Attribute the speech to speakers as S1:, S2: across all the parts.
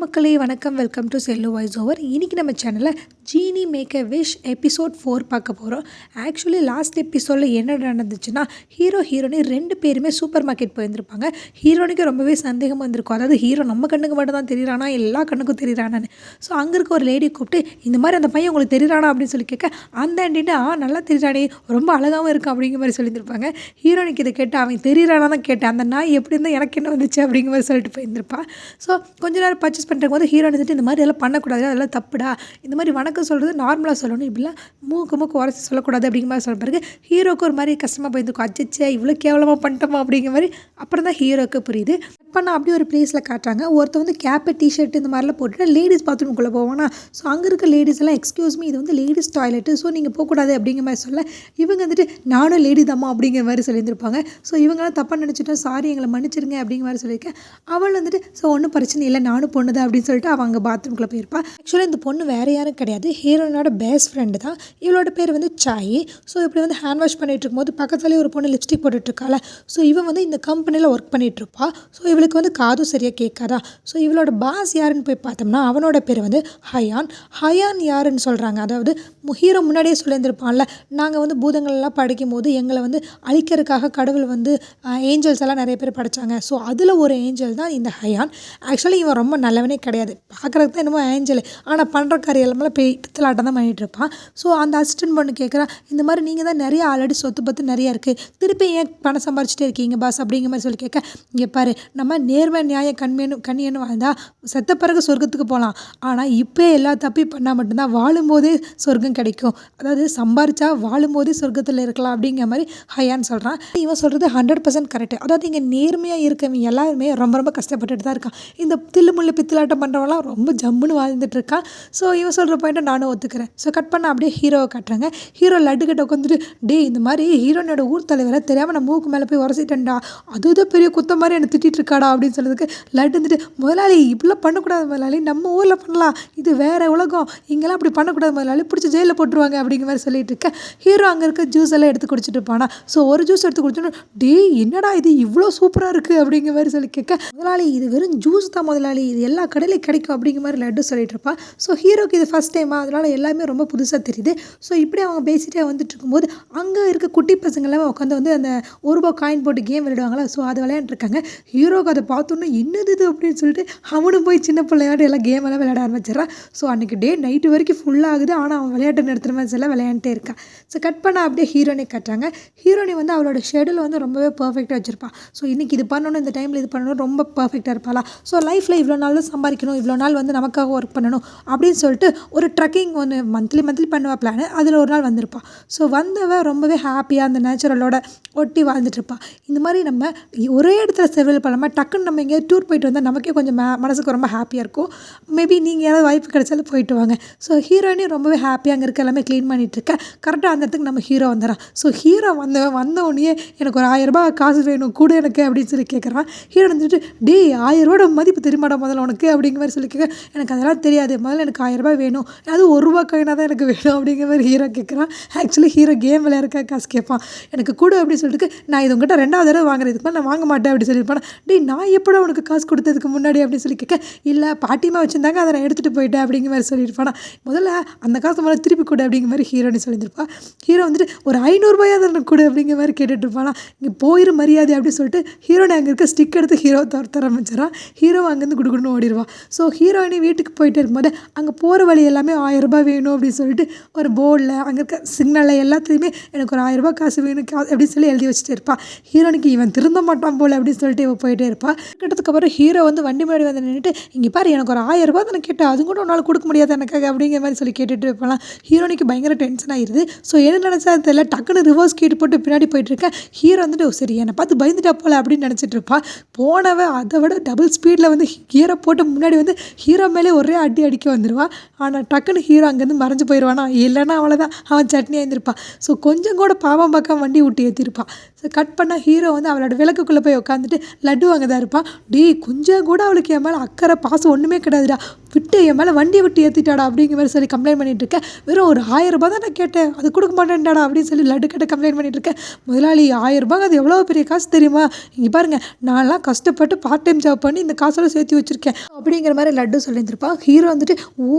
S1: மக்களே வணக்கம். Welcome to cell voice over. இன்றைக்கி நம்ம சேனலில் ஜீனி மேக் எ விஷ் எபிசோட் 4 பார்க்க போகிறோம். ஆக்சுவலி லாஸ்ட் எபிசோடில் என்ன நடந்துச்சுன்னா, ஹீரோயினி 2 பேருமே சூப்பர் மார்க்கெட் போயிருந்திருப்பாங்க. ஹீரோனிக்கு ரொம்பவே சந்தேகம் வந்திருக்கும். அதாவது ஹீரோ நம்ம கண்ணுக்கு மட்டும் தான் தெரியுறானா, எல்லா கண்ணுக்கும் தெரியுறானான்னு. ஸோ அங்கே இருக்க ஒரு லேடி கூப்பிட்டு, இந்த மாதிரி அந்த பையன் உங்களுக்கு தெரியுறானா அப்படின்னு சொல்லி கேட்க, அந்த ஆண்டிட்டு நல்லா தெரியுறானே, ரொம்ப அழகாகவும் இருக்கும் அப்படிங்கிற மாதிரி சொல்லியிருந்திருப்பாங்க. ஹீரோனிக்கு இதை கேட்டு, அவன் தெரியுறானா தான் கேட்டேன், அந்த நாய் எப்படி இருந்தால் எனக்கு என்ன வந்துச்சு அப்படிங்கிற மாதிரி சொல்லிட்டு போயிருந்திருப்பான். ஸோ கொஞ்ச நேரம் பர்ச்சேஸ் பண்ணுறக்கும் போது ஹீரோ வந்துட்டு, இந்த மாதிரி எல்லாம் பண்ணக்கூடாது, அதெல்லாம் தப்புடா, இந்த மாதிரி வணக்கம் சொல்கிறது நார்மலாக சொல்லணும், இப்படிலாம் மூக்கு உரசி சொல்லக்கூடாது அப்படிங்கிற மாதிரி சொல்ல பிறகு ஹீரோக்கு ஒரு மாதிரி கஷ்டமாக போயிருக்கும். அச்சச்சே இவ்வளோ கேவலமாக பண்ணிட்டோமா அப்படிங்கிற மாதிரி. அப்புறம் தான் ஹீரோக்கு புரியுது. பண்ணால் அப்படி ஒரு பிளேஸில் காட்டுறாங்க. ஒருத்தர் வந்து கேப்பு டிஷர்ட் இந்த மாதிரிலாம் போட்டுட்டு லேடிஸ் பாத்ரூம்குள்ளே போவானா. ஸோ அங்கே இருக்க லேடிஸ் எல்லாம் எக்ஸ்கியூஸ் மீ, இது வந்து லேடிஸ் டாய்லெட்டு, ஸோ நீங்கள் போகக்கூடாது அப்படிங்கிற மாதிரி சொல்ல, இவங்க வந்துட்டு நானும் லேடி தாம்மா அப்படிங்கிற மாதிரி சொல்லியிருந்திருப்பாங்க. ஸோ இவங்களாம் தப்பாக நினச்சிட்டோம், சாரி எங்களை மன்னிச்சிருங்க அப்படிங்கிற மாதிரி சொல்லியிருக்கேன். அவள் வந்துட்டு ஸோ ஒன்றும் பிரச்சனை இல்லை, நானும் பொண்ணு தான் அப்படின்னு சொல்லிட்டு அவள் அங்கே பாத்ரூம்குள்ளே போயிருப்பா. ஆக்சுவலாக இந்த பொண்ணு வேறு யாரும் கிடையாது, ஹீரோனோட பெஸ்ட் ஃப்ரெண்டு தான். இவளோட பேர் வந்து சாய். ஸோ இப்படி வந்து ஹேண்ட் வாஷ் பண்ணிகிட்டு இருக்கும்போது பக்கத்துலேயே ஒரு பொண்ணு லிப்ஸ்டிக் போட்டுட்ருக்காள். ஸோ இவன் வந்து இந்த கம்பெனியில் ஒர்க் பண்ணிகிட்ருப்பா. ஸோ இவளுக்கு வந்து காதும் சரியாக கேட்காதா. ஸோ இவளோட பாஸ் யாருன்னு போய் பார்த்தோம்னா, அவனோட பேர் வந்து ஹயான் யாருன்னு சொல்கிறாங்க. அதாவது ஹீரோ முன்னாடியே சொல்லியிருந்திருப்பான்ல, நாங்கள் வந்து பூதங்கள்லாம் படிக்கும் போது எங்களை வந்து அழிக்கிறதுக்காக கடவுள் வந்து ஏஞ்சல்ஸ் எல்லாம் நிறைய பேர் படைச்சாங்க. ஸோ அதில் ஒரு ஏஞ்சல் தான் இந்த ஹயான். ஆக்சுவலி இவன் ரொம்ப நல்லவனே கிடையாது, பார்க்குறதுக்கு தான் என்னமோ ஏஞ்சல், ஆனால் பண்ணுற காரியெல்லாம் பித்தலாட்டம் தான் பண்ணிகிட்டு இருப்பான். ஸோ அந்த அசிஸ்டன்ட் பொண்ணு கேட்குறா, இந்த மாதிரி நீங்கள் தான் நிறைய ஆல்ரெடி சொத்து பத்து நிறையா இருக்குது, திருப்பி ஏன் பணம் சம்பாரிச்சிட்டே இருக்கீங்க பாஸ் அப்படிங்கிற மாதிரி சொல்லி கேட்க, இங்கே பாரு, நம்ம நேர்மை நியாய கண்ணியன்னு வாழ்ந்தால் செத்த பிறகு சொர்க்கத்துக்கு போகலாம், ஆனால் இப்போ எல்லா தப்பையும் பண்ணால் மட்டும்தான் வாழும்போதே சொர்க்கம் கிடைக்கும், அதாவது சம்பாரிச்சா வாழும்போதே சொர்க்கத்தில் இருக்கலாம் அப்படிங்கிற மாதிரி ஹயான் சொல்கிறான். இவன் சொல்கிறது 100% கரெக்டு. அதாவது இங்கே நேர்மையாக இருக்கவங்க எல்லாருமே ரொம்ப ரொம்ப கஷ்டப்பட்டுட்டு தான் இருக்கான். இந்த தில்லுமுள்ளு பித்தலாட்டம் பண்ணுறவங்களாம் ரொம்ப ஜம்முன்னு வாழ்ந்துட்டு இருக்கான். ஸோ இவன் சொல்கிற பாயிண்ட்டை நானும் ஒத்துக்கிறேன். ஸோ கட் பண்ண அப்படியே ஹீரோவை காட்டுறாங்க. ஹீரோ லட்டு கிட்ட உட்காந்துட்டு, டே இந்த மாதிரி ஹீரோனோட ஊர் தலைவரை தெரியாமல் நான் மூக்கு மேலே போய் உரசிட்டேன்டா, அதுதான் பெரிய குத்த மாதிரி என்னை திட்டிகிட்டு இருக்காடா அப்படின்னு சொல்கிறதுக்கு லட்டு வந்துட்டு, முதலாளி இப்படிலாம் பண்ணக்கூடாது முதலாளி, நம்ம ஊரில் பண்ணலாம், இது வேறு உலகம், இங்கெல்லாம் அப்படி பண்ணக்கூடாது முதலாளி, பிடிச்சி ஜெயிலில் போட்டுருவாங்க அப்படிங்கிற மாதிரி சொல்லிட்டு இருக்க. ஹீரோ அங்கே இருக்க ஜூஸ் எல்லாம் எடுத்து குடிச்சிட்டு இருப்பானா. ஸோ ஒரு ஜூஸ் எடுத்து குடிச்சோன்னா, டே என்னடா இது இவ்வளோ சூப்பராக இருக்குது அப்படிங்கிற மாதிரி சொல்லி கேட்க, முதலாளி இது வெறும் ஜூஸ் தான் முதலாளி, இது எல்லா கடையிலையும் கிடைக்கும் அப்படிங்கிற மாதிரி லட்டு சொல்லிட்டு இருப்பான். ஸோ ஹீரோக்கு இது ஃபஸ்ட் டைமாக, அதனால் எல்லாமே ரொம்ப புதுசாக தெரியுது. ஸோ இப்படி அவங்க பேசிகிட்டே வந்துட்டு இருக்கும்போது அங்கே இருக்க குட்டி பசங்களாம் உட்காந்து வந்து அந்த ₹1 காயின் போட்டு கேம் விளையாடுவாங்களா. ஸோ அது விளையாண்டுருக்காங்க. ஹீரோக்கு அதை பார்த்தோன்னே என்னது இது அப்படின்னு சொல்லிட்டு அவனும் போய் சின்ன பிள்ளையாட்டு எல்லாம் கேம் எல்லாம் விளையாட ஆரம்பிச்சிடறான். ஸோ அன்றைக்கி டே நைட்டு வரைக்கும் ஃபுல்லாகுது, ஆனால் அவன் விளையாட்டு நிறுத்துற மாதிரி எல்லாம் விளையாண்டே இருக்கான். ஸோ கட் பண்ண அப்படியே ஹீரோனி காட்டுறாங்க. ஹீரோனி வந்து அவளோட ஷெடியூல் வந்து ரொம்பவே பர்ஃபெக்டாக வச்சுருப்பாள். ஸோ இன்றைக்கி இது பண்ணணும், இந்த டைமில் இது பண்ணணும், ரொம்ப பர்ஃபெக்டாக இருப்பாளா. ஸோ லைஃப்பில் இவ்வளோ நாள் தான் சம்பாதிக்கணும், இவ்வளோ நாள் வந்து நமக்காக ஒர்க் பண்ணணும் அப்படின்னு சொல்லிட்டு ஒரு ட்ரக்கிங் ஒன்று மந்த்லி பண்ணுவா பிளான். அதில் ஒரு நாள் வந்திருப்பாள். ஸோ வந்தவ ரொம்பவே ஹாப்பியாக அந்த நேச்சுரலோட ஒட்டி வாழ்ந்துட்டு இருப்பாள். இந்த மாதிரி நம்ம ஒரே இடத்துல செவல் பண்ணாமல் டக்குன்னு நம்ம எங்கேயாவது டூர் போயிட்டு வந்தால் நமக்கே கொஞ்சம் மனசுக்கு ரொம்ப ஹாப்பியாக இருக்கும். மேபி நீங்கள் ஏதாவது வாய்ப்பு கிடைச்சாலும் போயிட்டு வாங்க. ஸோ ஹீரோயினி ரொம்பவே ஹாப்பியாக அங்கே இருக்க எல்லாமே க்ளீன் பண்ணிகிட்ருக்க. கரெக்டாக அந்த இடத்துக்கு நம்ம ஹீரோ வந்துடுறான். ஸோ ஹீரோ வந்த உடனே எனக்கு ஒரு ₹1000 காசு வேணும் கூட எனக்கு அப்படின்னு சொல்லி கேட்குறான். ஹீரோ வந்துட்டு, டே ₹1000 மதிப்பு தெரியுமாடா முதல்ல உனக்கு அப்படிங்கிற மாதிரி சொல்லி கேட்க, எனக்கு அதெல்லாம் தெரியாது, முதல்ல எனக்கு ₹1000 வேணும், அது ₹1 காயினாக தான் எனக்கு வேணும் அப்படிங்கிற மாதிரி ஹீரோ கேட்குறான். ஆக்சுவலி ஹீரோ கேம் விளையாடுறக்கா காசு கேட்பான். எனக்கு கூட அப்படின்னு சொல்லிட்டு, நான் இது உங்கள்கிட்ட 2வது தடவை வாங்குறேன், இதுக்கு மேலே நான் வாங்க மாட்டேன் அப்படின்னு சொல்லியிருப்பான். டே நான் எப்படா உனக்கு காசு கொடுத்ததுக்கு முன்னாடி அப்படின்னு சொல்லி கேட்க, இல்லை பாட்டிமா வச்சுருந்தாங்க, அதை நான் எடுத்துகிட்டு போயிட்டேன் அப்படிங்கிற மாதிரி சொல்லியிருப்பானா. முதல்ல அந்த காசு முதல்ல திருப்பி கொடு அப்படிங்கிற மாதிரி ஹீரோனி சொல்லியிருப்பா. ஹீரோ வந்துட்டு ஒரு ₹500 தான் கொடு அப்படிங்கிற மாதிரி கேட்டுட்டு இருப்பானா. இங்கே போயிரு மரியாதை அப்படின்னு சொல்லிட்டு ஹீரோனி அங்கே இருக்க ஸ்டிக் எடுத்து ஹீரோ தர ஆரம்பிச்சிடறான். ஹீரோ அங்கேருந்து குடுக்குன்னு ஓடிடுவான். ஸோ ஹீரோயினி வீட்டுக்கு போயிட்டு இருக்கும்போது அங்கே போகிற வழி எல்லாமே ₹1000 வேணும் அப்படின்னு சொல்லிட்டு ஒரு போர்டில் அங்கே இருக்க சிக்னலில் எல்லாத்துலேயுமே எனக்கு ஒரு ₹1000 காசு வேணும் அப்படின்னு சொல்லி எழுதி வச்சுட்டு இருப்பாள். ஹீரோனிக்கு இவன் திருந்த மாட்டான் போல் அப்படின்னு சொல்லிட்டு இவன் போயிட்டே இருப்பாள். கிட்டத்துக்கு அப்புறம் ஹீரோ வந்து வண்டி முன்னாடி வந்து நின்றுட்டு, இங்கே பாரு எனக்கு ஒரு ₹1000 தானே கேட்டேன், அது கூட உன்னால் கொடுக்க முடியாது எனக்காக அப்படிங்கிற மாதிரி சொல்லி கேட்டுட்டு இருப்பான். ஹீரோனிக்கு பயங்கர டென்ஷன் ஆகிடுது. ஸோ என்ன நினச்சா தெரியல, டக்குன்னு ரிவர்ஸ் கீட்டு போட்டு பின்னாடி போயிட்டுருக்கேன். ஹீரோ வந்துட்டு சரி என்னை பார்த்து பயந்துட்டா போல அப்படின்னு நினச்சிட்டு இருப்பாள். போனவ அதை விட டபுள் ஸ்பீடில் வந்து ஹீரோ போட்டு முன்னாடி வந்து ஹீரோ மேலே ஒரே அடிக்க வந்துடுவான். ஆனால் டக்குன்னு ஹீரோ அங்கேருந்து மறைஞ்சு போயிடுவானா, இல்லைன்னா அவ்வளோதான், அவன் சட்னி ஆயிருந்திருப்பான். ஸோ கொஞ்சம் கூட பாவம் பார்க்க வண்டி விட்டு ஏற்றிருப்பான். கட் பண்ணால் ஹீரோ வந்து அவளோட விளக்குக்குள்ளே போய் உட்காந்துட்டு லட்டு வாங்க தான் இருப்பான். கொஞ்சம் கூட அவளுக்கு என் மேலே அக்கறை பாசம் ஒன்றுமே கிடையாதுடா, விட்டு என் மேலே வண்டியை விட்டு ஏற்றிட்டாடா அப்படிங்கிற மாதிரி சொல்லி கம்ப்ளைண்ட் பண்ணிட்டு இருக்கேன். வெறும் ஒரு 1000 ரூபாய் தான் நான் கேட்டேன், அது கொடுக்க மாட்டேன்டாடா அப்படின்னு சொல்லி லட்டு கிட்ட கம்ப்ளைண்ட் பண்ணிட்டு இருக்கேன். முதலாளி 1000 ரூபாய் அது எவ்வளோ பெரிய காசு தெரியுமா, இங்கே பாருங்கள் நான்லாம் கஷ்டப்பட்டு பார்ட் டைம் ஜாப் பண்ணி இந்த காசெல்லாம் சேர்த்து வச்சுருக்கேன் அப்படிங்கிற மாதிரி லட்டு சொல்லியிருந்திருப்பான். ஹீரோ வந்துட்டு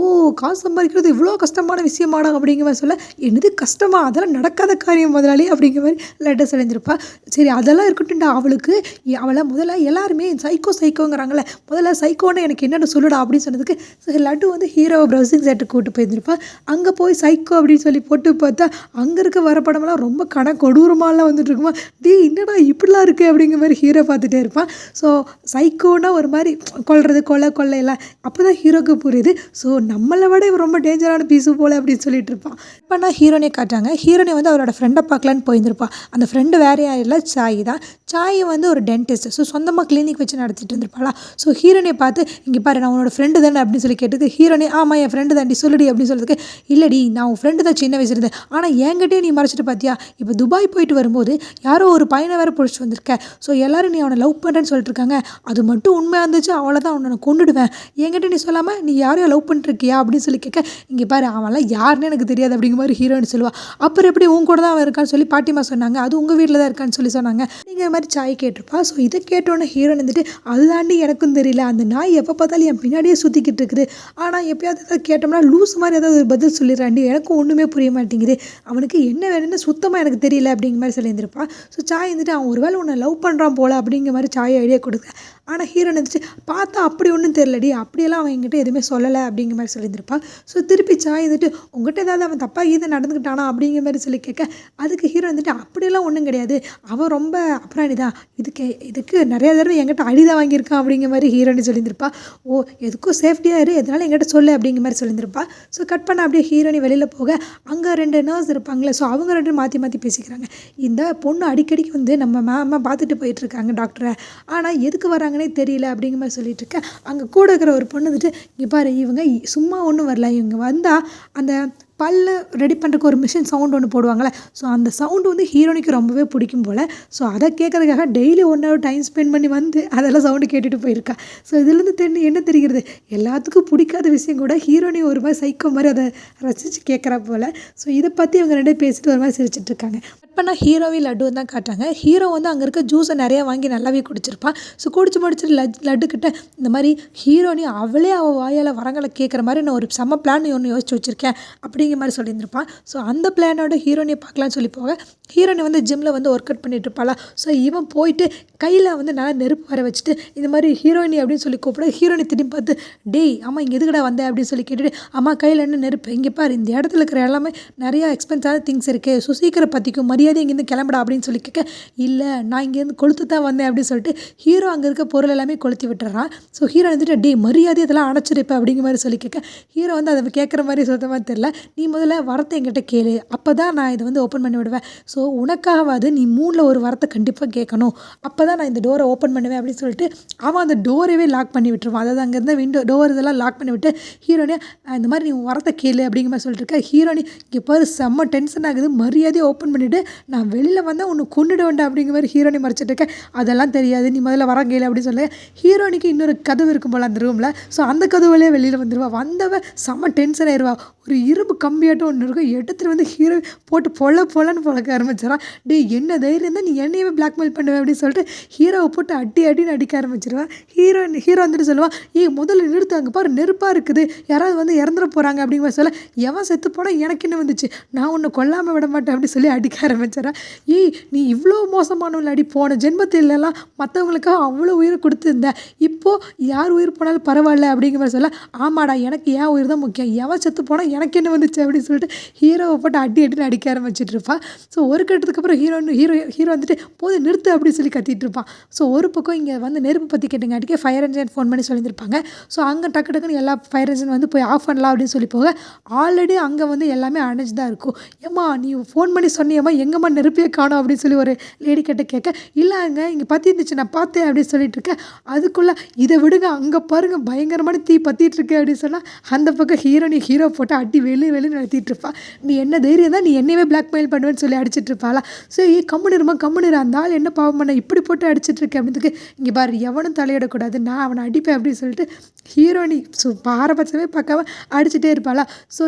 S1: காசு சம்பாதிக்கிறது இவ்வளோ கஷ்டமான விஷயமாடா அப்படிங்கிற மாதிரி சொல்ல, என்னது கஷ்டமா, அதெல்லாம் நடக்காத காரியம் முதலாளி அப்படிங்கிற மாதிரி லட்டு சொல்லியிருந்திருப்பா. சரி அதெல்லாம் இருக்கட்டும்டா, அவளை முதல்ல எல்லாருமே சைக்கோங்கிறாங்களே, முதல்ல சைக்கோன்னு எனக்கு என்னென்னு சொல்லுடா அப்படின்னு சொன்னதுக்கு லட்டு வந்து ஹீரோவை ப்ரௌசிங் சென்டருக்கு கூப்பிட்டு போயிருந்திருப்பா. அங்கே போய் சைக்கோ அப்படின்னு சொல்லி போட்டு பார்த்தா அங்கே இருக்க வர படமெல்லாம் ரொம்ப கொடூரமாலாம் வந்துட்டு இருக்குமா. என்னடா இப்படிலாம் இருக்குது அப்படிங்கிற மாதிரி ஹீரோ பார்த்துட்டே இருப்பான். ஸோ சைக்கோன்னா ஒரு மாதிரி கொல்றது கொள்ளையெல்லாம். அப்போ தான் ஹீரோக்கு புரியுது, ஸோ நம்மளை விட இவன் ரொம்ப டேஞ்சரான பீஸு போல் அப்படின்னு சொல்லிட்டு இருப்பான். இப்போ நான் ஹீரோனே காட்டுறாங்க. ஹீரோனே வந்து அவரோட ஃப்ரெண்டை பார்க்கலான்னு போயிருந்திருப்பான். அந்த ஃப்ரெண்டு வேறு யாரும் இல்லை, சாய் தான். சாய் வந்து ஒரு டென்டிஸ்ட், ஸோ சொந்தமாக கிளினிக் வச்சு நடத்திட்டு இருந்திருப்பாளா. ஸோ ஹீரோனே பார்த்து, இங்கே பாரு நான் உன்னோட ஃப்ரெண்டு தானே அப்படின்னு சொல்லி கேட்டது. ஹீரோனே ஆமாம் என் ஃப்ரெண்டு தாண்டி சொல்லுடி அப்படின்னு சொல்கிறதுக்கு, இல்லடி நான் உன் ஃப்ரெண்டு தான் சின்ன வயசு இருந்தேன், ஆனால் என்கிட்டே நீ மறைச்சிட்டு பார்த்தியா, இப்போ துபாய் போயிட்டு வரும்போது யாரோ ஒரு பையனை வேறு பிடிச்சி வந்திருக்க, ஸோ எல்லோரும் நீ அவனை லவ் பண்ணுறேன்னு சொல்லிட்டு இருக்காங்க, அது மட்டும் உண்மையாக இருந்துச்சு அவ்வளோதான் உன்னை நான் கொண்டுடுவேன், என்கிட்ட நீ சொல்லாமல் நீ யாரையும் லவ் பண்ணிருக்கியா அப்படின்னு சொல்லி கேட்க, இங்கே பாரு அவன்லாம் யாருன்னு எனக்கு தெரியாது அப்படிங்கிற மாதிரி ஹீரோன்னு சொல்லுவா. அப்புறம் எப்படி உன் கூட தான் அவன் இருக்கான்னு சொல்லி பாட்டிமா சொன்னாங்க, அது உங்கள் வீட்டில் தான் இருக்கான்னு சொல்லி சொன்னாங்க அப்படிங்கிற மாதிரி சாய் கேட்டிருப்பா. ஸோ இதை கேட்டோன்னே ஹீரோன் வந்துட்டு, அது தாண்டி எனக்கும் தெரியல, அந்த நாய் எப்போ பார்த்தாலும் என் பின்னாடியே சுற்றிக்கிட்டு இருக்குது, ஆனால் எப்பயாவது ஏதாவது கேட்டோம்னா லூஸ் மாதிரி ஏதாவது ஒரு பதில் சொல்லிடுறாண்டி, எனக்கும் ஒன்றுமே புரிய மாட்டேங்குது, அவனுக்கு என்ன வேணும்னு சுத்தமாக எனக்கு தெரியல அப்படிங்கிற மாதிரி சொல்லியிருந்திருப்பா. ஸோ சாய் வந்துட்டு அவன் ஒரு வேளை உன்னை லவ் பண்ணுறான் போல அப்படிங்கிற மாதிரி சாய் ஐடியா கொடுக்க, ஆனால் ஹீரோன் வந்துட்டு பார்த்தா அப்படி ஒன்றும் தெரியலடி, அப்படியெல்லாம் அவன் என்கிட்ட எதுவுமே சொல்லலை அப்படிங்கிற மாதிரி சொல்லியிருந்திருப்பான். ஸோ திருப்பி சாய் வந்துட்டு உங்கள்கிட்ட ஏதாவது அவன் தப்பாக இதை நடந்துக்கிட்டானா அப்படிங்கிற மாதிரி சொல்லி கேட்க, அதுக்கு ஹீரோ வந்துட்டு அப்படியெல்லாம் ஒன்றும் கிடையாது, அவன் ரொம்ப அப்புறாணி தான், இதுக்கு நிறைய தடவை என்கிட்ட அடிதான் வாங்கியிருக்கான் அப்படிங்கிற மாதிரி ஹீரோன்னு சொல்லியிருந்திருப்பா. எதுக்கும் சேஃப்டியாக இரு, எதனால என்கிட்ட சொல்லு அப்படிங்கிற மாதிரி சொல்லியிருந்திருப்பா. ஸோ கட் பண்ண அப்படியே ஹீரோனி வெளியில் போக, அங்கே 2 நர்ஸ் இருப்பாங்களே, ஸோ அவங்க 2 மாற்றி பேசிக்கிறாங்க. இந்த பொண்ணு அடிக்கடிக்கு வந்து நம்ம மேம் பார்த்துட்டு போயிட்டுருக்காங்க டாக்டரை, ஆனால் எதுக்கு வராங்கன்னே தெரியல அப்படிங்கிற மாதிரி சொல்லிட்டு இருக்கேன். அங்கே கூட இருக்கிற ஒரு பொண்ணு வந்துட்டு, இங்கே பாரு இவங்க சும்மா ஒன்றும் வரல, இவங்க வந்தால் அந்த பல்ல ரெடி பண்ணுறக்கு ஒரு மிஷின் சவுண்ட் ஒன்று போடுவாங்களே, ஸோ அந்த சவுண்டு வந்து ஹீரோனிக்கு ரொம்பவே பிடிக்கும் போல், ஸோ அதை கேட்கறதுக்காக டெய்லி 1 hour டைம் ஸ்பெண்ட் பண்ணி வந்து அதெல்லாம் சவுண்டு கேட்டுட்டு போயிருக்கா. ஸோ இதுலேருந்து என்ன தெரிகிறது, எல்லாத்துக்கும் பிடிக்காத விஷயம் கூட ஹீரோனி ஒரு மாதிரி சைக்கோ மாதிரி அதை ரசித்து கேட்குறா போல். ஸோ இதை பற்றி இவங்க 2 பேசிட்டு ஒரு மாதிரி சிரிச்சிட்டு இருக்காங்க. கட் பண்ணால் ஹீரோவி லட்டுன்னு தான் காட்டாங்க. ஹீரோ வந்து அங்கே இருக்க ஜூஸை நிறையா வாங்கி நல்லாவே குடிச்சிருப்பான். ஸோ குடிச்சு முடிச்சுட்டு லட்டுக்கிட்ட இந்த மாதிரி ஹீரோனி அவளே அவள் வாயால் வரங்களை கேட்குற மாதிரி நான் ஒரு செம்ம பிளான் ஒன்று யோசிச்சு வச்சுருக்கேன் அப்படிங்கிற மாதிரி சொல்லியிருந்திருப்பான். ஸோ அந்த பிளானோட ஹீரோனியை பார்க்கலான்னு சொல்லி போக, ஹீரோனி வந்து ஜிம்மில் வந்து ஒர்க் அவுட் பண்ணிட்டு இருப்பாளா. ஸோ இவன் போயிட்டு கையில் வந்து நல்லா நெருப்பு வர வச்சுட்டு இந்த மாதிரி ஹீரோயினி அப்படின்னு சொல்லி கூப்பிட, ஹீரோயினி திரும்பி பார்த்து, டேய் அம்மா இங்கே எதுக்கடா வந்தேன் அப்படின்னு சொல்லி கேட்டுட்டு, அம்மா கையில் என்ன நெருப்பு, இங்கே பாரு இந்த இடத்துல இருக்கிற எல்லாமே நிறையா எக்ஸ்பென்ஸான திங்ஸ் இருக்குது, ஸோ சீக்கிரம் பற்றிக்கும், மரியாதை இங்கேருந்து கிளம்புடா அப்படின்னு சொல்லி கேட்க, இல்லை நான் இங்கேருந்து கொளுத்து தான் வந்தேன் அப்படின்னு சொல்லிட்டு ஹீரோ அங்கே இருக்க பொருள் எல்லாமே கொளுத்தி விட்டுறான். ஸோ ஹீரோ வந்துட்டு, டே மரியாதை இதெல்லாம் அணைச்சிருப்பேன் அப்படிங்கிற மாதிரி சொல்லி கேட்க, ஹீரோ வந்து அதை கேட்குற மாதிரி சுத்தமாக தெரியல, நீ முதல்ல வரத்தை என்கிட்ட கேளு, அப்போ தான் நான் இதை வந்து ஓப்பன் பண்ணி விடுவேன், ஸோ உனக்காகவாது நீ 3ல் ஒரு வரத்தை கண்டிப்பாக கேட்கணும், அப்போ தான் நான் இந்த டோரை ஓப்பன் பண்ணுவேன் அப்படின்னு சொல்லிட்டு அவன் அந்த டோரவே லாக் பண்ணி விட்டுருவான். அதாவது அங்கே இருந்த விண்டோ டோர் இதெல்லாம் லாக் பண்ணி விட்டு ஹீரோனே இந்த மாதிரி நீ வரத்தை கேளு அப்படிங்கிற மாதிரி சொல்லிட்டு இருக்க. ஹீரோனி இங்கே பாரு செம்ம டென்ஷன் ஆகுது, மரியாதையை ஓப்பன் பண்ணிவிட்டு நான் வெளியில் வந்தால் ஒன்று கொண்டுட வேண்டாம் அப்படிங்கிற மாதிரி ஹீரோனி மறைச்சிட்டு இருக்கேன். அதெல்லாம் தெரியாது, நீ முதல்ல வர கேளு அப்படின்னு சொல்லி ஹீரோனிக்கு இன்னொரு கதவு இருக்கும் போல் அந்த ரூமில். ஸோ அந்த கதவுலேயே வெளியில் வந்துடுவா. வந்தவன் செம்ம டென்ஷன் ஆயிடுவா. ஒரு இரும்பு கம்பியாட்டம் ஒன்று இருக்கும், எடுத்துகிட்டு வந்து ஹீரோ போட்டு பொலன்னு பொழக்க ஆரம்பிச்சிடறான். டே என்ன தைரியம் தான் நீ என்னையவே பிளாக்மெயில் பண்ணுவேன் அப்படின்னு சொல்லிட்டு ஹீரோவை போட்டு அடின்னு அடிக்க ஆரம்பிச்சிருவான். ஹீரோ வந்துட்டு சொல்லுவான், முதல்ல நிறுத்து, அங்கே பாரு நெருப்பாக இருக்குது, யாராவது வந்து இறந்துட போகிறாங்க அப்படிங்கிற சொல்ல, எவன் செத்து போனால் எனக்கு என்ன வந்துச்சு, நான் ஒன்று கொல்லாமல் விட மாட்டேன் அப்படின்னு சொல்லி அடிக்க ஆரம்பிச்சிடறான். நீ இவ்வளோ மோசமானவள் அடி, போன ஜென்மத்திலலாம் மற்றவங்களுக்காக அவ்வளோ உயிரை கொடுத்துருந்தேன், இப்போது யார் உயிர் போனாலும் பரவாயில்ல அப்படிங்கிற மாதிரி சொல்ல, ஆமாடா எனக்கு என் உயிர் தான் முக்கியம், எவன் செத்து போனால் எனக்கு என்ன வந்துச்சு அப்படின்னு சொல்லிட்டு ஹீரோவை போட்டு அடின்னு அடிக்க ஆரம்பிச்சிட்டு இருப்பான். ஸோ ஒரு கட்டத்துக்கு அப்புறம் ஹீரோ வந்துட்டு போது நிறுத்து அப்படின்னு சொல்லி கத்திட்டு இருப்பான். ஸோ ஒரு பக்கம் இங்கே வந்து நெருப்பு பற்றி கேட்டுங்காட்டிக்கே ஃபயர் இன்ஜின் ஃபோன் பண்ணி சொல்லியிருப்பாங்க. ஸோ அங்கே டக்குன்னு எல்லா ஃபயர் இன்ஜின் வந்து போய் ஆஃப் பண்ணலாம் அப்படின்னு சொல்லி போக, ஆல்ரெடி அங்கே வந்து எல்லாமே அணைஞ்சு தான் இருக்கும். ஏம்மா நீ ஃபோன் பண்ணி சொன்னியம்மா எங்கம்மா நெருப்பே காணும் அப்படின்னு சொல்லி ஒரு லேடி கிட்ட கேட்க, இல்லைங்க இங்கே பற்றி இருந்துச்சு நான் பார்த்தேன் அப்படின்னு சொல்லிட்டு இருக்கேன். அதுக்குள்ளே இதை விடுங்க, அங்கே பாருங்கள் பயங்கரமான தீ பற்றிட்டு இருக்கு அப்படின்னு சொன்னால் அந்த பக்கம் ஹீரோ போட்டு அடி வெளியே பிளாக்மெயிலும் நடத்திட்டு இருப்பா. நீ என்ன தைரியம் தான் நீ என்னையவே பிளாக்மெயில் பண்ணுவேன்னு சொல்லி அடிச்சிட்டு இருப்பாளா. ஸோ கம்முனிரு அந்த ஆள் என்ன பாவம் பண்ண இப்படி போட்டு அடிச்சிட்டு இருக்கேன் அப்படின்றதுக்கு, இங்கே பாரு எவனும் தலையிடக்கூடாது, நான் அவனை அடிப்பேன் அப்படின்னு சொல்லிட்டு ஹீரோனி பாரபட்சமே பார்க்காம அடிச்சுட்டே இருப்பாளா. ஸோ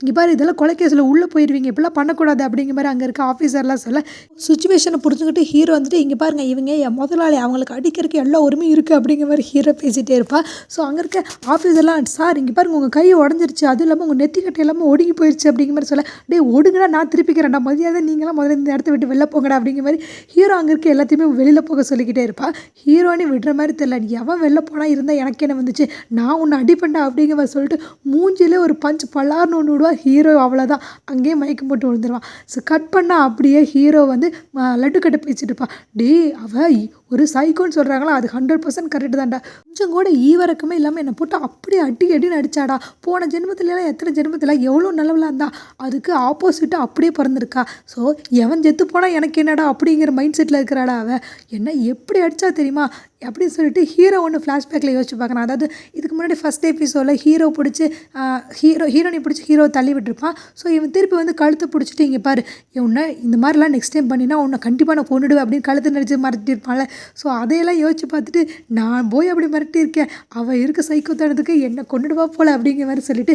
S1: இங்கே பாரு இதெல்லாம் கொலைகேஸில் உள்ளே போயிடுவீங்க, இப்படிலாம் பண்ணக்கூடாது அப்படிங்கிற மாதிரி அங்கே இருக்க ஆஃபீஸர்லாம் சொல்ல, சுச்சுவேஷனை புரிஞ்சுக்கிட்டு ஹீரோ இங்கே பாருங்க இவங்க என் முதலாளி, அவங்களுக்கு அடிக்கிறதுக்கு எல்லா உரிமையும் இருக்குது அப்படிங்கிற மாதிரி ஹீரோ பேசிகிட்டே இருப்பா. ஸோ அங்கே இருக்க ஆஃபீஸர்லாம், சார் இங்கே பாருங்க உங்கள் கையை உடஞ்சிருச்சு, அதுவும் இல்லாமல் உங்கள் நெத்திக்கட்டை எல்லாமே ஒடுங்கி போயிடுச்சு அப்படிங்கிற மாதிரி சொல்ல, ஒடுங்கடா நான் திருப்பிக்கிறேன்டா, மதியாதை நீங்களாம் முதல்ல இந்த இடத்த விட்டு வெளில போங்கடா அப்படிங்கிற மாதிரி ஹீரோ அங்கே இருக்க எல்லாத்தையுமே வெளியில் போக சொல்லிக்கிட்டே இருப்பா. ஹீரோனி விடுற மாதிரி தெரியல, எவன் வெளில போனால் இருந்தால் எனக்கு என்ன வந்துச்சு, நான் உன்னை அடிப்பண்டா அப்படிங்கிற மாதிரி சொல்லிட்டு மூஞ்சிலே ஒரு பஞ்ச் பல்லார்னு ஒன்று விடுவா. ஹீரோ அவ்வளோதான் அங்கேயே மயக்கம் போட்டு விழுந்துருவான். ஸோ கட் பண்ணால் அப்படியே ஹீரோ லட்டு கட்ட பேசிட்டு இருப்பான். அவ ஒரு சைக்கோன்னு சொல்கிறாங்களா, அது 100% கரெக்டு தான்டா, கொஞ்சம் கூட ஈவரக்கமே இல்லாமல் என்னை போட்டு அப்படியே அடின்னு அடிச்சாடா, போன ஜென்மத்துலலாம் எத்தனை ஜென்மத்தில் எவ்வளோ நல்லவளாக இருந்தா, அதுக்கு ஆப்போசிட்டாக அப்படியே பிறந்திருக்கா. ஸோ எவன் செத்து போனால் எனக்கு என்னடா அப்படிங்கிற மைண்ட் செட்டில் இருக்கிறாடா அவள், என்ன எப்படி அடித்தா தெரியுமா அப்படின்னு சொல்லிட்டு ஹீரோ ஒன்று ஃப்ளாஷ்பேக்கில் யோசிச்சு பார்க்குறான். அதாவது இதுக்கு முன்னாடி ஃபஸ்ட் எபிசோடில் ஹீரோனி பிடிச்சி ஹீரோ தள்ளி விட்டுருப்பான். ஸோ இவன் திருப்பி கழுத்தை பிடிச்சிட்டு, இங்கே பாரு உன்னை இந்த மாதிரிலாம் நெக்ஸ்ட் டைம் பண்ணினா உன்னை கண்டிப்பாக நான் கொண்டுடுவேன் அப்படின்னு கழுத்தை நடிச்சு மறைச்சிருப்பான்ல. ஸோ அதையெல்லாம் யோசிச்சு பார்த்துட்டு நான் போய் அப்படி மிரட்டியிருக்கேன், அவள் இருக்க சைக்கோத்தனத்துக்கு என்னை கொண்டுடுவா போல அப்படிங்கிற மாதிரி சொல்லிட்டு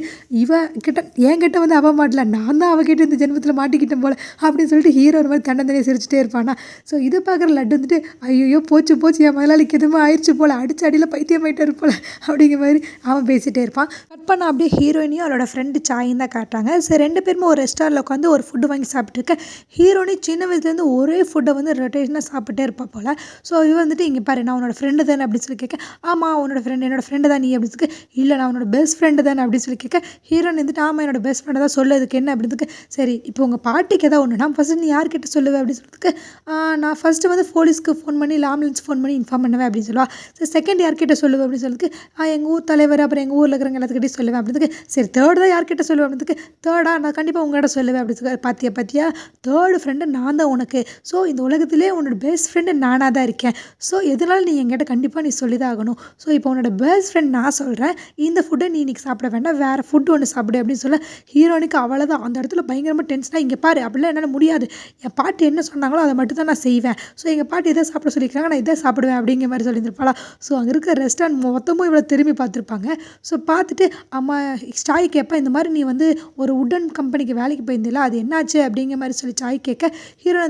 S1: என்கிட்ட அவள் மாட்டல, நான் தான் அவகிட்ட இந்த ஜென்மத்தில் மாட்டிக்கிட்டேன் போல அப்படின்னு சொல்லிட்டு ஹீரோ ஒரு மாதிரி தன்னந்தனியாக சிரிச்சிட்டே இருப்பானா. ஸோ இதை பார்க்குற லட்டு ஐயோ போச்சு என் முதலாளிக்கு எதுவுமே ஆயிடுச்சு போல், அடிச்ச அடியில் பைத்தியம் ஆகிட்டே இருப்போல அப்படிங்கிற மாதிரி அவன் பேசிகிட்டே இருப்பான். கட் பண்ண அப்படியே ஹீரோயினியும் அவளோட ஃப்ரெண்டு சாயும் தான் காட்டுறாங்க. சரி ரெண்டு பேருமே ஒரு ரெஸ்டாரண்ட்டில் உட்காந்து ஒரு ஃபுட்டு வாங்கி சாப்பிட்டுருக்கேன். ஹீரோனி சின்ன வயசுலேருந்து ஒரே ஃபுட்டை ரொட்டேஷனாக சாப்பிட்டே இருப்பா போல். ஸோ இங்கே பாரு நான் உன்னோட ஃப்ரெண்டு தானே அப்படின்னு சொல்லி கேட்க, ஆமாம் உன்னோட ஃப்ரெண்டு என்னோட ஃப்ரெண்டு தான் நீ அப்படின்னு சொல்லி, இல்லை நான் உன்னோட பெஸ்ட் ஃப்ரெண்டு தானே அப்படின்னு சொல்லி கேட்க, ஹீரோயின் ஆமாம் என்னோட பெஸ்ட் ஃப்ரெண்டு தான், சொல்லுறதுக்கு என்ன அப்படின்னு. சரி இப்போ உங்கள் பாட்டிக்கு ஏதாவது ஒன்று நான் ஃபஸ்ட்டு நீ யார்கிட்ட சொல்லுவேன் அப்படின்னு சொல்கிறதுக்கு, நான் ஃபஸ்ட்டு போலீஸ்க்கு ஃபோன் பண்ணி இல்லை ஆம்புலன்ஸ் ஃபோன் பண்ணி இன்ஃபார்ம் பண்ணுவேன் அப்படின்னு சொல்லுவா. சரி செகண்ட் யார்கிட்ட சொல்லுவேன் அப்படின்னு சொல்லிட்டு, எங்கள் ஊர் தலைவர் அப்புறம் எங்கள் ஊரில் இருக்கிறவங்க எல்லாத்துக்கிட்டே சொல்லுவேன் அப்படின்றதுக்கு, சரி தேர்டு தான் யார்கிட்ட சொல்லுவேன் அப்படின்றதுக்கு, தேர்டா நான் கண்டிப்பாக உங்கள்கிட்ட சொல்லுவேன் அப்படின்னு சொல்லி, பார்த்தியா தேர்டு ஃப்ரெண்டு நான் தான் உனக்கு, ஸோ இந்த உலகத்திலே உன்னோட பெஸ்ட் ஃப்ரெண்டு நானாக தான் இருக்கேன், ஸோ எதனால நீ என்கிட்ட கண்டிப்பாக நீ சொல்லி தான் ஆகணும். ஸோ இப்போ உன்னோட பெஸ்ட் ஃப்ரெண்ட் நான் சொல்கிறேன், இந்த ஃபுட்டை நீ இன்றைக்கி சாப்பிட வேண்டாம், வேறு ஃபுட்டு ஒன்று சாப்பிடு அப்படின்னு சொல்ல, ஹீரோனுக்கு அவ்வளோதான் அந்த இடத்துல பயங்கரமாக டென்ஷனாக, இங்கே பாரு அப்படிலாம் என்னால் முடியாது, என் பாட்டி என்ன சொன்னாங்களோ அதை மட்டும் தான் நான் செய்வேன், ஸோ எங்கள் பாட்டி இதை சாப்பிட சொல்லியிருக்காங்க நான் இதை சாப்பிடுவேன் அப்படிங்கிற மாதிரி சொல்லியிருப்பாளா. ஸோ அங்கே இருக்க ரெஸ்டாரண்ட் மொத்தமும் இவ்வளோ திரும்பி பார்த்துருப்பாங்க. ஸோ பார்த்துட்டு அம்மா சாய் கேட்பேன், இந்த மாதிரி நீ ஒரு உடன் கம்பெனிக்கு வேலைக்கு போயிருந்தில்ல அது என்னாச்சு அப்படிங்கிற மாதிரி சொல்லி சாய் கேட்க, ஹீரோ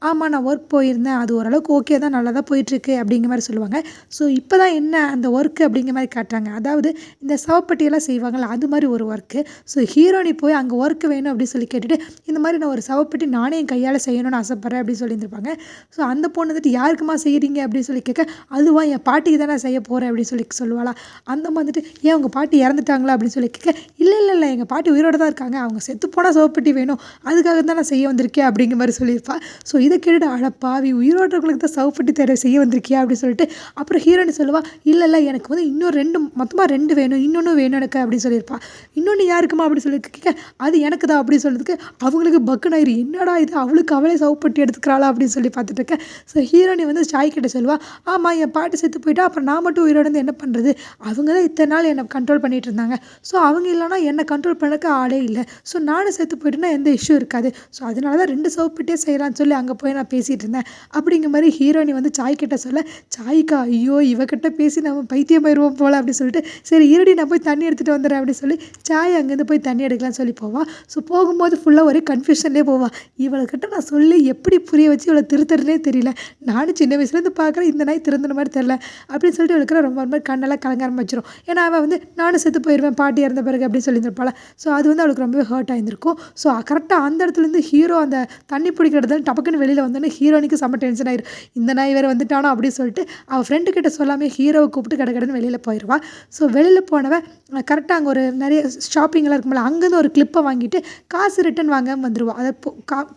S1: ஆமாம் நான் ஒர்க் போயிருந்தேன், அது ஓரளவுக்கு ஓகே தான், நல்லா தான் போயிட்டுருக்கு அப்படிங்கிற மாதிரி சொல்லுவாங்க. ஸோ இப்போ தான் என்ன அந்த ஒர்க்கு அப்படிங்கிற மாதிரி காட்டுறாங்க. அதாவது இந்த சவப்பட்டியெல்லாம் செய்வாங்கள்ல அது மாதிரி ஒரு ஒர்க்கு. ஸோ ஹீரோனி போய் அங்கே ஒர்க்கு வேணும் அப்படின்னு சொல்லி கேட்டுட்டு, இந்த மாதிரி நான் ஒரு சவப்பட்டி நானே என் கையால் செய்யணும்னு ஆசைப்பட்றேன் அப்படின்னு சொல்லியிருந்திருப்பாங்க. ஸோ அந்த பொண்ணு யாருக்குமா செய்கிறீங்க அப்படின்னு சொல்லி கேட்க, அதுவா என் பாட்டிக்கு தான் நான் செய்ய போகிறேன் அப்படின்னு சொல்லி சொல்லுவாளா. அந்த மாதிரி ஏன் உங்கள் பாட்டி இறந்துட்டாங்களா அப்படின்னு சொல்லி கேட்க, இல்லை எங்கள் பாட்டி உயிரோடு தான் இருக்காங்க, அவங்க செத்து போனால் சவப்பட்டி வேணும், அதுக்காக தான் நான் செய்ய வந்திருக்கேன் அப்படிங்கிற மாதிரி சொல்லியிருப்பா. ஸோ இதை கேட்டுட்டு அழப்பாவி உயிரோடுறவங்களுக்கு தான் சவப்பட்டி தேவை செய்ய வந்திருக்கியா அப்படின்னு சொல்லிட்டு, அப்புறம் ஹீரோனி சொல்லுவா, இல்லை எனக்கு இன்னும் மொத்தமாக 2 வேணும், இன்னொன்று வேணும் எனக்கு அப்படின்னு சொல்லியிருப்பா. இன்னொன்று யாருக்குமா அப்படின்னு சொல்லி கேட்க, அது எனக்கு தான் அப்படின்னு சொல்லிட்டு அவங்களுக்கு பக்குனாயிரு, என்னடா இது அவளுக்கு அவளே சவப்பட்டி எடுத்துக்கிறாளா அப்படின்னு சொல்லி பார்த்துட்டு இருக்கேன். ஸோ ஹீரோனி சாய் கிட்ட சொல்லுவா, ஆமாம் என் பாட்டு செத்து போயிட்டா, அப்புறம் நான் மட்டும் உயிரோடு வந்து என்ன பண்ணுறது, அவங்க தான் இத்தனை நாள் என்னை கண்ட்ரோல் பண்ணிகிட்டு இருந்தாங்க, ஸோ அவங்க இல்லைனா என்னை கண்ட்ரோல் பண்ணக்க ஆளே இல்லை, ஸோ நானும் செத்து போயிட்டேன்னா எந்த இஷ்யூ இருக்காது, ஸோ அதனால தான் 2 சவப்பட்டியே செய்யலான்னு சொல்லி அங்கே போய் நான் பேசிகிட்டு இருந்தேன் அப்படிங்கிற மாதிரி ஹீரோனி சாய் கிட்ட சொல்ல, சாய்க்கா ஐயோ இவகிட்ட பேசி நம்ம பைத்தியமாயிருவோம் போல் அப்படின்னு சொல்லிட்டு, சரி இருடி நான் போய் தண்ணி எடுத்துகிட்டு வந்துடுறேன் அப்படின்னு சொல்லி சாய் அங்கேருந்து போய் தண்ணி எடுக்கலாம்னு சொல்லி போவா. ஸோ போகும்போது ஃபுல்லாக ஒரே கன்ஃபியூஷன்லேயே போவா, இவள்கிட்ட நான் சொல்லி எப்படி புரிய வச்சு இவளை திருத்துறதுனே தெரியல, நானும் சின்ன வயசுலேருந்து பார்க்குறேன் இந்த நாய் திருந்தின மாதிரி தெரில அப்படின்னு சொல்லிட்டு இவளுக்கு ரொம்ப மாதிரி கண்ணெல்லாம் கலங்க ஆரம்பிச்சிடும். ஏன்னா அவள் நானும் செத்து போயிடுவேன் பாட்டி இறந்த பிறகு அப்படின்னு சொல்லியிருப்பாள். ஸோ அது அவளுக்கு ரொம்பவே ஹர்ட் ஆகியிருக்கும். ஸோ கரெக்டாக அந்த இடத்துலேருந்து ஹீரோ அந்த தண்ணி பிடிக்கிறதுல டபக்குன்னு வெளியில் வந்தோன்னே ஹீரோனிக்கு செம்ம டென்ஷன் ஆயிரும், இந்த நாய் வேறு வந்துட்டானோ அப்படின்னு சொல்லிட்டு அவள் ஃப்ரெண்டு கிட்ட சொல்லாமல் ஹீரோவை கூப்பிட்டு கடன்னு வெளியில் போயிடுவாள். ஸோ வெளியில் போனவன் கரெக்டாக அங்கே ஒரு நிறைய ஷாப்பிங்கெல்லாம் இருக்கும்போது அங்கேருந்து ஒரு கிளிப்பை வாங்கிட்டு காசு ரிட்டன் வாங்க வந்துடுவாள். அதை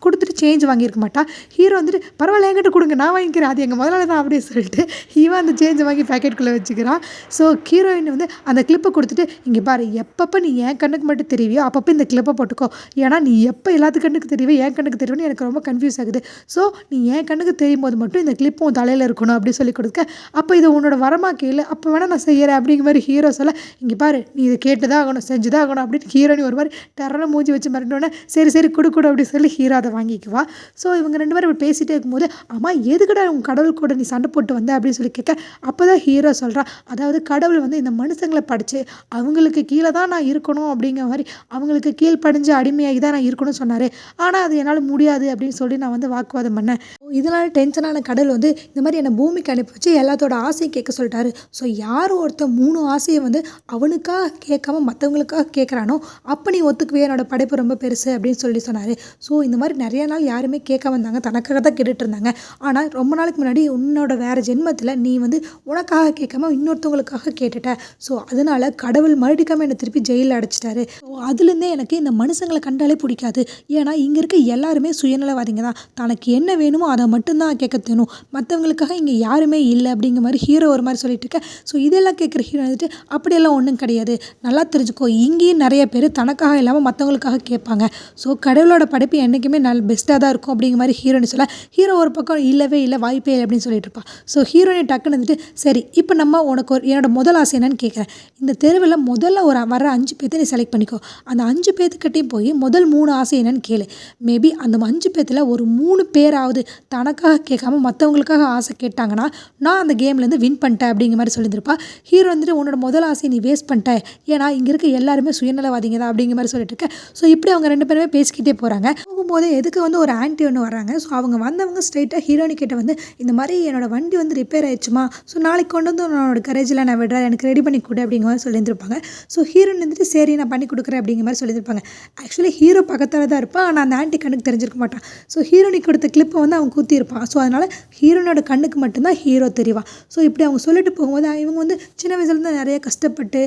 S1: கொடுத்துட்டு சேஞ்ச் வாங்கியிருக்க மாட்டா. ஹீரோ பரவாயில்ல என்கிட்ட கொடுங்க நான் வாங்கிக்கிறேன், அது எங்கள் முதலாளி தான் அப்படின்னு சொல்லிட்டு இவன் அந்த சேஞ்சை வாங்கி பேக்கெட்டுக்குள்ளே வச்சுக்கிறான். ஸோ ஹீரோயின் வந்து அந்த கிளிப்பை கொடுத்துட்டு, இங்கே பாரு எப்பப்போ நீ என் கண்ணுக்கு மட்டும் தெரிவியோ அப்பப்போ இந்த கிளிப்பை போட்டுக்கோ. ஏன்னா நீ எப்போ எல்லாத்து கண்ணுக்கு தெரியுவோ என் கண்ணுக்கு தெரியும்னு எனக்கு ரொம்ப கன்ஃபியூஸ் ஆகுது. ஸோ நீ என் கண்ணுக்கு தெரியும் போது மட்டும் இந்த கிளிப்பும் தலையில் இருக்கணும் அப்படி சொல்லி கொடுக்க, அப்போ இது உன்னோட வரமா கேளு, அப்போ வேணால் நான் செய்கிறேன் அப்படிங்கிற மாதிரி ஹீரோ சொல்ல, இங்கே பாரு நீ இதை கேட்டு தான் ஆகணும், செஞ்சு தான் ஆகணும் அப்படின்னு ஹீரோனி ஒரு மாதிரி டெரனை மூஞ்சி வச்சு மிரட்டோன்னே, சரி சரி கொடு அப்படின்னு சொல்லி ஹீரோ அதை வாங்கிக்குவா. ஸோ இவங்க 2 பேரும் பேசிகிட்டே இருக்கும்போது, அம்மா எதுக்குடா உங்கள் கடவுள் கூட நீ சண்டை போட்டு வந்த அப்படின்னு சொல்லி கேட்க, அப்போ தான் ஹீரோ சொல்கிறான், அதாவது கடவுள் வந்து இந்த மனுஷங்களை படித்து அவங்களுக்கு கீழே தான் நான் இருக்கணும் அப்படிங்கிற மாதிரி, அவங்களுக்கு கீழ்ப்படிஞ்ச அடிமையாகி தான் நான் இருக்கணும்னு சொன்னார். ஆனால் அது என்னால் முடியாது அப்படின்னு சொல்லி நான் வந்து வாக்குவாதம் பண்ணேன். இதனால் டென்ஷனான கடவுள் வந்து இந்த மாதிரி என்னை பூமிக்கு அனுப்பி வச்சு எல்லாத்தோட ஆசையும் கேட்க சொல்லிட்டாரு. ஸோ யார் ஒருத்தர் 3 ஆசையை வந்து அவனுக்காக கேட்காம மற்றவங்களுக்காக கேட்குறானோ அப்போ நீ ஒத்துக்குவே, என்னோட படைப்பு ரொம்ப பெருசு அப்படின்னு சொல்லி சொன்னார். ஸோ இந்த மாதிரி நிறைய நாள் யாருமே கேட்க வந்தாங்க, தனக்காக தான் கேட்டுட்டு இருந்தாங்க. ஆனால் ரொம்ப நாளைக்கு முன்னாடி உன்னோட வேறு ஜென்மத்தில் நீ வந்து உனக்காக கேட்காம இன்னொருத்தவங்களுக்காக கேட்டுட்ட. ஸோ அதனால கடவுள் மறுடிக்காமல் என்னை திருப்பி ஜெயிலில் அடைச்சிட்டாரு. ஸோ அதுலேருந்தே எனக்கு இந்த மனுஷங்களை கண்டாலே பிடிக்காது. ஏன்னா இங்கே இருக்க எல்லாருமே சுயநலவாதிங்க தான், தனக்கு என்ன வேணுமோ அதை மட்டும்தான் கேட்க தோணும், மற்றவங்களுக்காக இங்கே யாருமே இல்லை அப்படிங்கிற மாதிரி ஹீரோ ஒரு மாதிரி சொல்லிட்டு இருக்க. ஸோ இதெல்லாம் கேட்குற ஹீரோ வந்துட்டு, அப்படியெல்லாம் ஒன்றும் கிடையாது, நல்லா தெரிஞ்சுக்கோ, இங்கேயும் நிறைய பேர் தனக்காக இல்லாமல் மற்றவங்களுக்காக கேட்பாங்க. ஸோ கடவுளோட படைப்பு என்றைக்குமே பெஸ்ட்டாக தான் இருக்கும் அப்படிங்கிற மாதிரி ஹீரோன்னு சொல்ல, ஹீரோ ஒரு பக்கம் இல்லவே இல்லை, வாய்ப்பே இல்லை அப்படின்னு சொல்லிட்டு இருப்பான். ஸோ ஹீரோனி டக்குன்னு வந்துட்டு, சரி இப்போ நம்ம உனக்கு என்னோட முதல் ஆசை என்னன்னு கேட்குறேன், இந்த தெருவில் முதல்ல வர 5 பேர்த்தை நீ செலக்ட் பண்ணிக்கோ, அந்த 5 பேர்த்துக்கிட்டையும் போய் முதல் 3 ஆசை என்னன்னு கேளு, மேபி அந்த 5 பேர்த்தில் ஒரு 3 பேராவது தனக்காக கேட்காம மற்றவங்களுக்காக ஆசை கேட்டாங்கன்னா நான் அந்த கேம்லேருந்து வின் பண்ணிட்டேன் அப்படிங்கிற மாதிரி சொல்லியிருப்பா. ஹீரோ வந்துட்டு, உன்னோட முதல் ஆசையை நீ வேஸ்ட் பண்ணிட்ட, ஏன்னா இங்கே இருக்க எல்லாருமே சுயநலவாதிங்க தான் அப்படிங்கிற மாதிரி சொல்லிட்டு இருக்கேன். ஸோ இப்படி அவங்க 2 பேருமே பேசிக்கிட்டே போகிறாங்க. போகும்போது எதுக்கு வந்து ஒரு ஆன்ட்டி ஒன்று வராங்க. ஸோ அவங்க வந்தவங்க ஸ்ட்ரெயிட்டாக ஹீரோனி கிட்ட வந்து, இந்த மாதிரி என்னோட வண்டி வந்து ரிப்பேர் ஆயிடுச்சுமா, ஸோ நாளைக்கு கொண்டு வந்து உன்னோட கரேஜில் நான் விடுறேன், எனக்கு ரெடி பண்ணி கொடு அப்படிங்கிற மாதிரி சொல்லியிருந்திருப்பாங்க. ஸோ ஹீரோன் வந்துட்டு சரி நான் பண்ணி கொடுக்குறேன் அப்படிங்கிற மாதிரி சொல்லியிருப்பாங்க. ஆக்சுவலி ஹீரோ பக்கத்தில் தான் இருப்பான், ஆனால் அந்த ஆன்ட்டி கண்ணுக்கு தெரிஞ்சிருக்க மாட்டான். ஸோ ஹீரோனி கொடுத்த கிளிப்பை வந்து அவன் குத்திருப்பான். ஸோ அதனால் ஹீரோனோட கண்ணுக்கு மட்டும்தான் ஹீரோ தெரிவான். ஸோ இப்படி அவங்க சொல்லிட்டு போகும்போது இவங்க வந்து சின்ன வயசுலேருந்து நிறைய கஷ்டப்பட்டு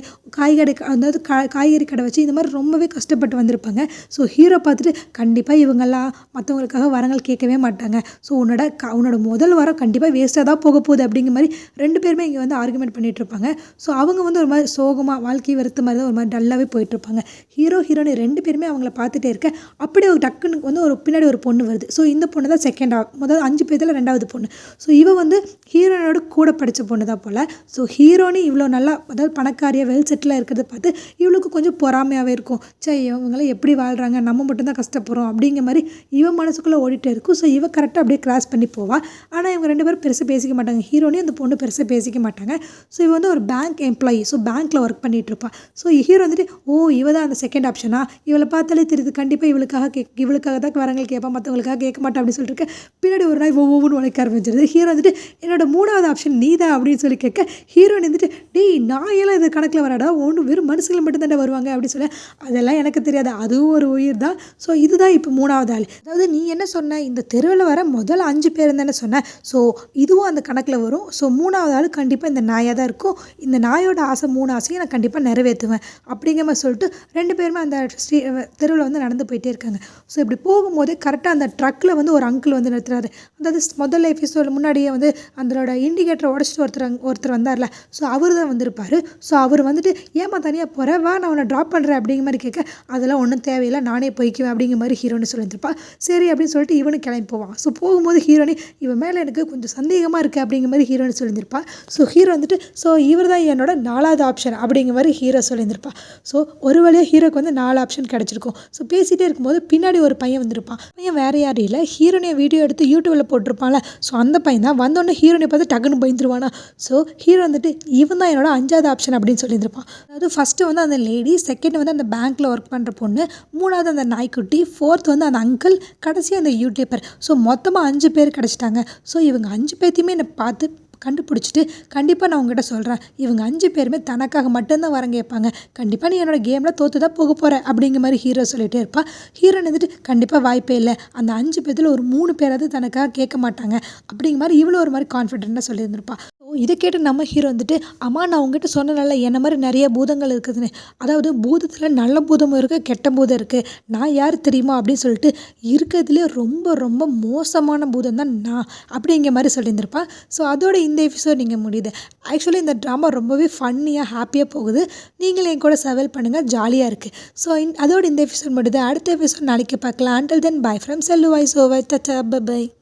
S1: அதாவது காய்கறி கடை வச்சு இந்த மாதிரி ரொம்பவே கஷ்டப்பட்டு வந்திருப்பாங்க. ஸோ ஹீரோ பார்த்துட்டு, கண்டிப்பாக இவங்கெல்லாம் மற்றவங்களுக்காக வரங்கள் கேட்கவே மாட்டாங்க, ஸோ உன்னோட முதல் வாரம் கண்டிப்பாக வேஸ்ட்டாக தான் போக போகுது அப்படிங்கிற மாதிரி 2 பேருமே இங்கே வந்து ஆர்குமெண்ட் பண்ணிகிட்டு இருப்பாங்க. ஸோ அவங்க வந்து ஒரு மாதிரி சோகமாக வாழ்க்கை வெறுத்த மாதிரி தான் ஒரு மாதிரி டல்லாகவே போயிட்டுருப்பாங்க. ஹீரோனி 2 பேருமே அவங்கள பார்த்துட்டே இருக்க, அப்படியே ஒரு டக்குன்னு வந்து பின்னாடி ஒரு பொண்ணு வருது. ஸோ இந்த பொண்ணு தான் முதல் 5 பேர்த்தில் 2வது பொண்ணு. ஸோ இவ வந்து ஹீரோனோட கூட படித்த பொண்ணு தான் போல். ஸோ ஹீரோனி இவ்வளோ நல்லா, அதாவது பணக்காரியாக வெல் செட்டிலாக இருக்கிறத பார்த்து இவளுக்கு கொஞ்சம் பொறாமையாகவே இருக்கும். இவங்களாம் எப்படி வாழ்கிறாங்க, நம்ம மட்டும்தான் கஷ்டப்படுறோம் அப்படிங்கிற மாதிரி இவன் மனசுக்குள்ளே ஓடிட்டே இருக்கும். ஸோ இவ கரெக்டாக அப்படியே கிராஸ் பண்ணி போவாள். ஆனால் இவங்க 2 பேரும் பெருசாக பேசிக்க மாட்டாங்க. ஹீரோனி அந்த பொண்ணு பெருசாக பேசிக்க மாட்டாங்க. ஸோ இவ வந்து ஒரு பேங்க் எம்ப்ளாயி, ஸோ பேங்க்கில் ஒர்க் பண்ணிகிட்டு இருப்பாள். ஸோ ஹீரோ வந்துட்டு, இவ தான் அந்த செகண்ட் ஆப்ஷனா, இவளை பார்த்தாலே தெரியுது கண்டிப்பாக இவளுக்காக தான் வரங்கள் கேட்பா, மற்றவங்களுக்காக கேட்க மாட்டா அப்படின்னு சொல்லிட்டு இருக்க. பின்னாடி ஒரு நாய் ஒவ்வொன்று உழைக்க ஆரம்பிச்சிருது. ஹீரோ வந்துட்டு, என்னோட 3வது ஆப்ஷன் நீ தான் அப்படின்னு சொல்லி கேட்க, ஹீரோயின் வந்துட்டு, டேய் நாயெல்லாம் இது கணக்கில் வராடா, ஒன்றும் வெறும் மனுஷங்களை மட்டும்தான் வருவாங்க அப்படின்னு சொல்ல, அதெல்லாம் எனக்கு தெரியாது, அதுவும் ஒரு உயிர் தான். ஸோ இதுதான் இப்போ 3வது ஆள். அதாவது நீ என்ன சொன்ன, இந்த தெருவில் வர முதல் 5 பேர் தானே சொன்ன, ஸோ இதுவும் அந்த கணக்கில் வரும். ஸோ 3வது ஆள் கண்டிப்பாக இந்த நாயாக தான் இருக்கும். இந்த நாயோட ஆசை 3 ஆசையும் நான் கண்டிப்பாக நிறைவேற்றுவேன் அப்படிங்கிற மாதிரி சொல்லிட்டு 2 பேருமே அந்த தெருவில் வந்து நடந்து போயிட்டே இருக்காங்க. ஸோ இப்படி போகும்போது கரெக்டாக அந்த ட்ரக்கில் வந்து ஒரு அங்கிள் வந்து நிறுத்துறாரு. அதாவது முதல் எபிசோட முன்னாடியே வந்து அதோட இண்டிகேட்டரை உடச்சிட்டு ஒருத்தர் வந்தார்ல, ஸோ அவர் தான் வந்திருப்பார். ஸோ அவர் வந்துட்டு, ஏமா தனியாக போகிற, வா நான் உன்னை ட்ராப் பண்ணுறேன் அப்படிங்கிற மாதிரி கேட்க, அதெல்லாம் ஒன்றும் தேவையில்லை, நானே போய்க்குவேன் அப்படிங்கிற மாதிரி ஹீரோனி சொல்லியிருப்பா. சரி அப்படின்னு சொல்லிட்டு இவனு கிளம்பி போவான். ஸோ போகும்போது ஹீரோனி, இவன் மேலே எனக்கு கொஞ்சம் சந்தேகமாக இருக்குது அப்படிங்கிற மாதிரி ஹீரோனி சொல்லியிருப்பா. ஸோ ஹீரோ வந்துட்டு, ஸோ இவர் தான் என்னோட 4வது ஆப்ஷன் அப்படிங்கிற மாதிரி ஹீரோ சொல்லியிருப்பா. ஸோ ஒரு வழியாக ஹீரோக்கு வந்து 4 ஆப்ஷன் கிடச்சிருக்கும். ஸோ பேசிகிட்டே இருக்கும்போது பின்னாடி ஒரு பையன் வந்திருப்பான். பையன் வேறு யாரும் இல்லை, ஹீரோனியை வீடியோ எடுத்து யூடியூப்பில் போட்டிருப்பான்ல, ஸோ அந்த பையன் தான். வந்தோடனே ஹீரோனை பார்த்து டக்குன்னு பயந்துருவானா. ஸோ ஹீரோ வந்துட்டு, இவன் தான் என்னோட 5வது ஆப்ஷன் அப்படின்னு சொல்லியிருப்பான். அதாவது ஃபஸ்ட்டு வந்து அந்த லேடி, செகண்ட் வந்து அந்த பேங்க்கில் ஒர்க் பண்ணுற பொண்ணு, 3வது அந்த நாய்க்குட்டி, 4th வந்து அந்த அங்கிள், கடைசி அந்த யூடியூபர். ஸோ மொத்தமாக 5 பேர் கிடச்சிட்டாங்க. ஸோ இவங்க 5 பேர்த்தையுமே என்னை பார்த்து கண்டுபிடிச்சிட்டு கண்டிப்பாக நான் உங்ககிட்ட சொல்கிறேன், இவங்க 5 பேருமே தனக்காக மட்டும்தான் வரம் கேட்பாங்க, கண்டிப்பாக நீ என்னோட கேமில் தோற்று தான் போக போகிற அப்படிங்கிற மாதிரி ஹீரோ சொல்லிகிட்டே இருப்பாள். ஹீரோ வந்துட்டு, கண்டிப்பாக வாய்ப்பே இல்லை, அந்த 5 பேர்த்தில் ஒரு 3 பேராவது தனக்காக கேட்க மாட்டாங்க அப்படிங்கிற மாதிரி இவ்வளோ ஒரு மாதிரி கான்ஃபிடென்ட்டாக சொல்லியிருந்திருப்பாள். இதை கேட்டு நம்ம ஹீரோ வந்துட்டு, "அம்மா நான் உங்ககிட்ட சொன்னேன்ல என்ன மாரி நெறைய பூதங்கள் இருக்குதுன்னு. அதாவது பூதத்தில நல்ல பூதமும் இருக்கு, கெட்ட பூதம் இருக்கு. நான் யார் தெரியுமா?" அப்படின்னு சொல்லிட்டு, "இருக்கிறதுலே ரொம்ப ரொம்ப மோசமான பூதம் தான் நான்." அப்படிங்கிற மாரி சொல்லியிருந்திருப்பான். ஸோ அதோட இந்த எபிசோட் இங்க முடியுது. ஆக்சுவலி இந்த ட்ராமா ரொம்பவே ஃபன்னியா, ஹேப்பியா போகுது. நீங்களும் என் கூட சர்வைவ் பண்ணுங்க. ஜாலியா இருக்கு. ஸோ அதோட இந்த எபிசோட் முடியுது. அடுத்த எபிசோட் நாளைக்கு பார்க்கலாம். Until then bye from Chellu voice over. Tata bye by.